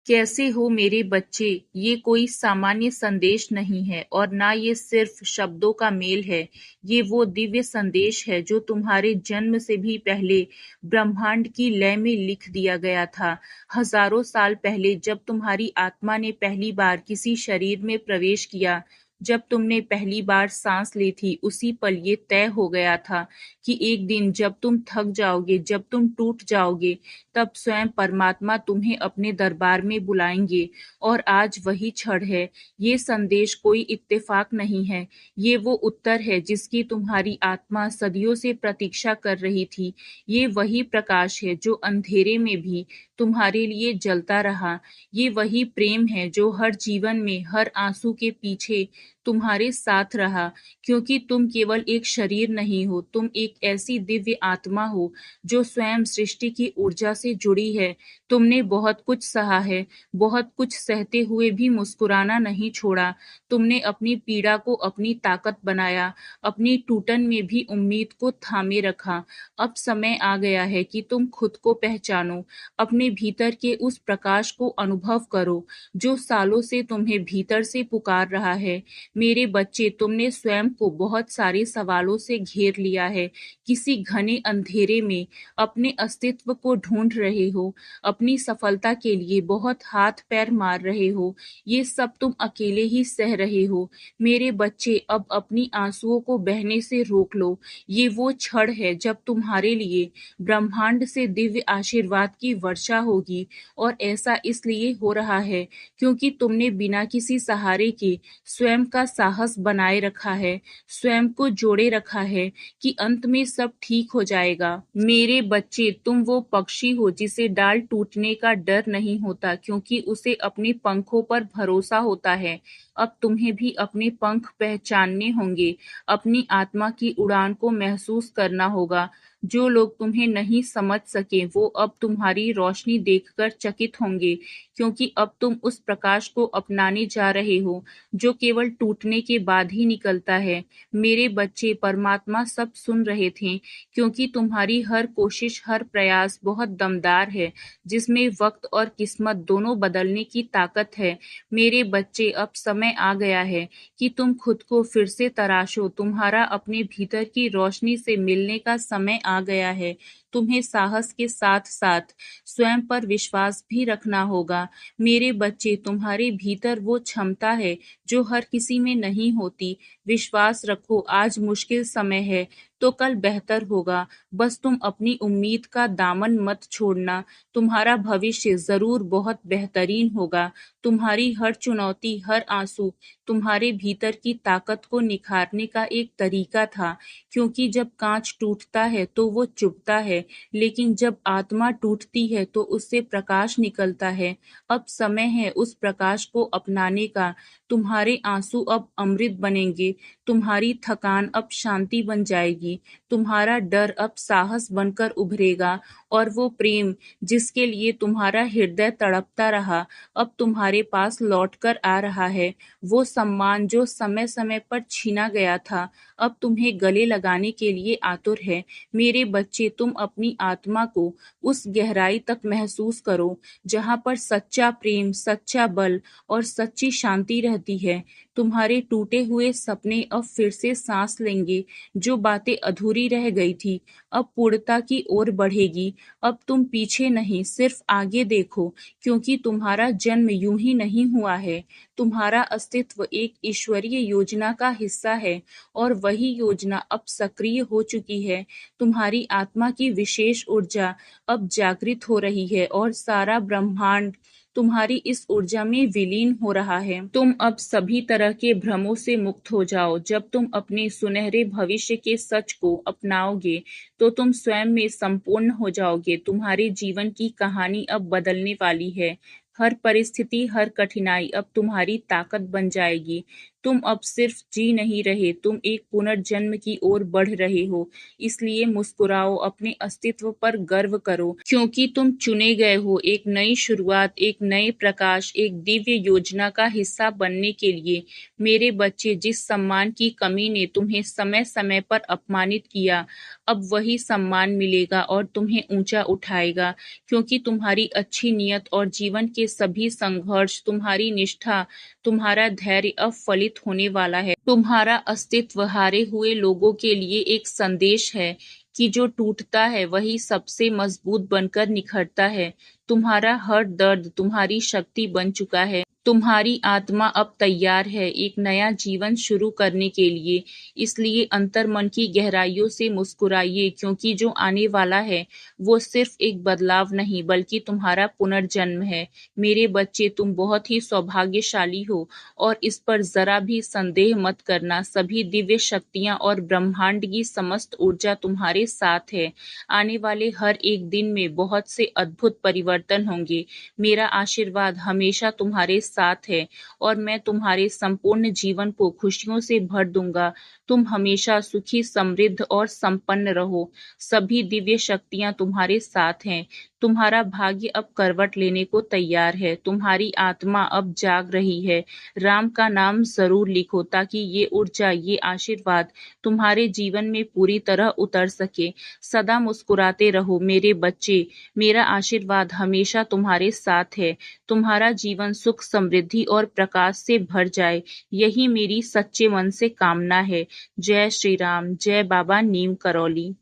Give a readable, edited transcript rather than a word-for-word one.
कैसे हो मेरे बच्चे? ये कोई सामान्य संदेश नहीं है और ना ये सिर्फ शब्दों का मेल है। ये वो दिव्य संदेश है जो तुम्हारे जन्म से भी पहले ब्रह्मांड की लय में लिख दिया गया था। हजारों साल पहले जब तुम्हारी आत्मा ने पहली बार किसी शरीर में प्रवेश किया, जब तुमने पहली बार सांस ली थी, उसी पल ये तय हो गया था कि एक दिन जब तुम थक जाओगे, जब तुम टूट जाओगे, तब स्वयं परमात्मा तुम्हें अपने दरबार में बुलाएंगे। और आज वही क्षण है। ये संदेश कोई इत्तेफाक नहीं है। ये वो उत्तर है जिसकी तुम्हारी आत्मा सदियों से प्रतीक्षा कर रही थी। ये वही प्रकाश है जो अंधेरे में भी तुम्हारे लिए जलता रहा। ये वही प्रेम है जो हर जीवन में, हर आंसू के पीछे तुम्हारे साथ रहा। क्योंकि तुम केवल एक शरीर नहीं हो, तुम एक ऐसी दिव्य आत्मा हो जो स्वयं सृष्टि की ऊर्जा से जुड़ी है। तुमने बहुत कुछ सहा है, बहुत कुछ सहते हुए भी मुस्कुराना नहीं छोड़ा। तुमने अपनी पीड़ा को अपनी ताकत बनाया, अपनी टूटन में भी उम्मीद को थामे रखा। अब समय आ गया है कि तुम खुद को पहचानो, अपने भीतर के उस प्रकाश को अनुभव करो जो सालों से तुम्हें भीतर से पुकार रहा है। मेरे बच्चे, तुमने स्वयं को बहुत सारे सवालों से घेर लिया है। किसी घने अंधेरे में अपने अस्तित्व को ढूंढ रहे हो, अपनी सफलता के लिए बहुत हाथ पैर मार रहे हो। ये सब तुम अकेले ही सह रहे हो। मेरे बच्चे, अब अपनी आंसुओं को बहने से रोक लो। ये वो क्षण है जब तुम्हारे लिए ब्रह्मांड से दिव्य आशीर्वाद की वर्षा होगी। और ऐसा इसलिए हो रहा है क्योंकि तुमने बिना किसी सहारे के स्वयं का साहस बनाए रखा है, स्वयं को जोड़े रखा है कि अंत में सब ठीक हो जाएगा। मेरे बच्चे, तुम वो पक्षी हो जिसे डाल टूटने का डर नहीं होता क्योंकि उसे अपने पंखों पर भरोसा होता है। अब तुम्हें भी अपने पंख पहचानने होंगे, अपनी आत्मा की उड़ान को महसूस करना होगा। जो लोग तुम्हें नहीं समझ सके वो अब तुम्हारी रोशनी देखकर चकित होंगे, क्योंकि अब तुम उस प्रकाश को अपनाने जा रहे हो जो केवल टूटने के बाद ही निकलता है। मेरे बच्चे, परमात्मा सब सुन रहे थे क्योंकि तुम्हारी हर कोशिश, हर प्रयास बहुत दमदार है, जिसमें वक्त और किस्मत दोनों बदलने की ताकत है। मेरे बच्चे, अब समय आ गया है कि तुम खुद को फिर से तराशो। तुम्हारा अपने भीतर की रोशनी से मिलने का समय आ गया है। तुम्हें साहस के साथ साथ स्वयं पर विश्वास भी रखना होगा। मेरे बच्चे, तुम्हारे भीतर वो क्षमता है जो हर किसी में नहीं होती। विश्वास रखो, आज मुश्किल समय है तो कल बेहतर होगा। बस तुम अपनी उम्मीद का दामन मत छोड़ना। तुम्हारा भविष्य जरूर बहुत बेहतरीन होगा। तुम्हारी हर चुनौती, हर आंसू तुम्हारे भीतर की ताकत को निखारने का एक तरीका था। क्योंकि जब कांच टूटता है तो वो चुभता है, लेकिन जब आत्मा टूटती है तो उससे प्रकाश निकलता है। अब समय है उस प्रकाश को अपनाने का। तुम्हारे आंसू अब अमृत बनेंगे, तुम्हारी थकान अब शांति बन जाएगी, तुम्हारा डर अब साहस बनकर उभरेगा, और वो प्रेम जिसके लिए तुम्हारा हृदय तड़पता रहा, अब तुम्हारे पास लौट कर आ रहा है। वो सम्मान जो समय समय पर छीना गया था, अब तुम्हें गले लगाने के लिए आतुर है। मेरे बच्चे, तुम अपनी आत्मा को उस गहराई तक महसूस करो जहाँ पर सच्चा प्रेम, सच्चा बल और सच्ची शांति रहती है। तुम्हारे टूटे हुए सपने अब फिर से सांस लेंगे। जो बातें अधूरी रह गई थी अब पूर्णता की ओर बढ़ेगी। अब तुम पीछे नहीं, सिर्फ आगे देखो, क्योंकि तुम्हारा जन्म यूं ही नहीं हुआ है। तुम्हारा अस्तित्व एक ईश्वरीय योजना का हिस्सा है और वही योजना अब सक्रिय हो चुकी है। तुम्हारी आत्मा की विशेष ऊर्जा अब जागृत हो रही है और सारा ब्रह्मांड तुम्हारी इस ऊर्जा में विलीन हो रहा है। तुम अब सभी तरह के भ्रमों से मुक्त हो जाओ। जब तुम अपने सुनहरे भविष्य के सच को अपनाओगे तो तुम स्वयं में संपूर्ण हो जाओगे। तुम्हारे जीवन की कहानी अब बदलने वाली है। हर परिस्थिति, हर कठिनाई अब तुम्हारी ताकत बन जाएगी। तुम अब सिर्फ जी नहीं रहे, तुम एक पुनर्जन्म की ओर बढ़ रहे हो। इसलिए मुस्कुराओ, अपने अस्तित्व पर गर्व करो, क्योंकि तुम चुने गए हो एक नई शुरुआत, एक नए प्रकाश, एक दिव्य योजना का हिस्सा बनने के लिए। मेरे बच्चे, जिस सम्मान की कमी ने तुम्हें समय समय पर अपमानित किया, अब वही सम्मान मिलेगा और तुम्हें ऊंचा उठाएगा, क्योंकि तुम्हारी अच्छी नियत और जीवन के सभी संघर्ष, तुम्हारी निष्ठा, तुम्हारा धैर्य अब फलित होने वाला है। तुम्हारा अस्तित्व हारे हुए लोगों के लिए एक संदेश है कि जो टूटता है वही सबसे मजबूत बनकर निखरता है। तुम्हारा हर दर्द तुम्हारी शक्ति बन चुका है। तुम्हारी आत्मा अब तैयार है एक नया जीवन शुरू करने के लिए। इसलिए अंतर्मन की गहराइयों से मुस्कुराइए, क्योंकि जो आने वाला है वो सिर्फ एक बदलाव नहीं बल्कि तुम्हारा पुनर्जन्म है। मेरे बच्चे, तुम बहुत ही सौभाग्यशाली हो और इस पर जरा भी संदेह मत करना। सभी दिव्य शक्तियां और ब्रह्मांड की समस्त ऊर्जा तुम्हारे साथ है। आने वाले हर एक दिन में बहुत से अद्भुत परिवर्तन होंगे। मेरा आशीर्वाद हमेशा तुम्हारे साथ है और मैं तुम्हारे संपूर्ण जीवन को खुशियों से भर दूंगा। तुम हमेशा सुखी, समृद्ध और संपन्न रहो। सभी दिव्य शक्तियां तुम्हारे साथ हैं। तुम्हारा भाग्य अब करवट लेने को तैयार है। तुम्हारी आत्मा अब जाग रही है। राम का नाम जरूर लिखो, ताकि ये ऊर्जा, ये आशीर्वाद तुम्हारे जीवन में पूरी तरह उतर सके। सदा मुस्कुराते रहो मेरे बच्चे। मेरा आशीर्वाद हमेशा तुम्हारे साथ है। तुम्हारा जीवन सुख, समृद्धि और प्रकाश से भर जाए, यही मेरी सच्चे मन से कामना है। जय श्री राम। जय बाबा नीम करौली।